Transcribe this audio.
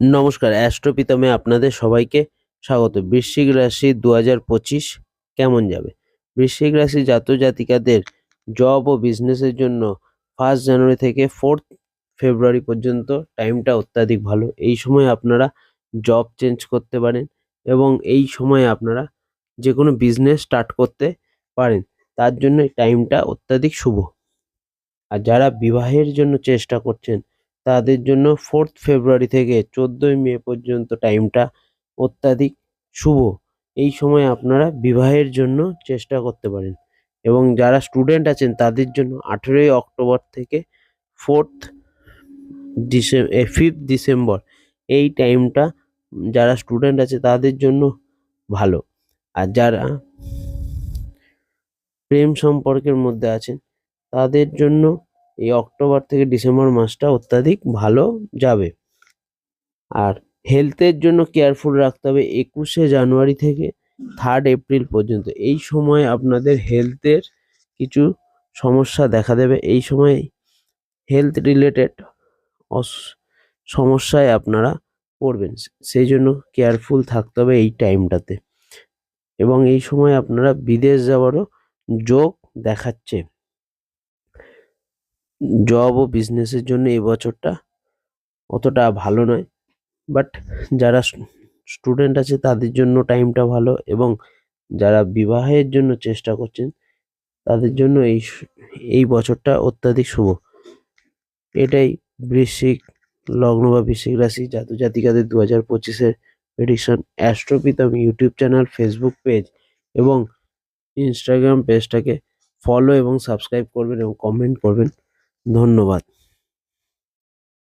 নমস্কার, অ্যাস্ট্রোপিতামে আপনাদের সবাইকে স্বাগত। বৃশ্চিক রাশি ২০২৫ কেমন যাবে? বৃশ্চিক রাশি জাতক-জাতিকাদের জব ও বিজনেসের জন্য 1 জানুয়ারি থেকে 4 ফেব্রুয়ারি পর্যন্ত টাইমটা অত্যাধিক ভালো। এই সময় আপনারা জব চেঞ্জ করতে পারেন এবং এই সময়ে আপনারা যেকোনো বিজনেস স্টার্ট করতে পারেন। তার জন্য এই টাইমটা অত্যাধিক শুভ। আর যারা বিবাহের জন্য চেষ্টা করছেন তাদের জন্য 4 ফেব্রুয়ারি থেকে 14 মে পর্যন্ত টাইমটা অত্যাধিক শুভ। এই সময় আপনারা বিবাহের জন্য চেষ্টা করতে পারেন এবং যারা স্টুডেন্ট আছেন তাদের জন্য 18 অক্টোবর থেকে 5 ডিসেম্বর এই টাইমটা যারা স্টুডেন্ট আছে তাদের জন্য ভালো। আর যারা প্রেম সম্পর্কের মধ্যে আছেন তাদের জন্য এই অক্টোবর থেকে ডিসেম্বর মাসটা অত্যাধিক ভালো যাবে। আর হেলথের জন্য কেয়ারফুল রাখতে হবে 21শে জানুয়ারি থেকে 3 এপ্রিল পর্যন্ত। এই সময় আপনাদের হেলথের কিছু সমস্যা দেখা দেবে। এই সময় হেলথ রিলেটেড সমস্যায় আপনারা পড়বেন। সেই জন্য কেয়ারফুল থাকতে হবে এই টাইমটাতে এবং এই সময় আপনারা বিদেশ যাওয়ারও যোগ দেখাচ্ছে। জব ও বিজনেসের জন্য এই বছরটা অতটা ভালো নয়, বাট যারা স্টুডেন্ট আছে তাদের জন্য টাইমটা ভালো এবং যারা বিবাহের জন্য চেষ্টা করছেন তাদের জন্য এই বছরটা অত্যাধিক শুভ। এটাই বৃশ্চিক লগ্ন বা বৃশ্চিক রাশি জাতক জাতিকাদের 2025-এর প্রেডিকশন। অ্যাস্ট্রোপিতাম ইউটিউব চ্যানেল, ফেসবুক পেজ এবং ইনস্টাগ্রাম পেজটাকে ফলো এবং সাবস্ক্রাইব করবেন এবং কমেন্ট করবেন। ধন্যবাদ।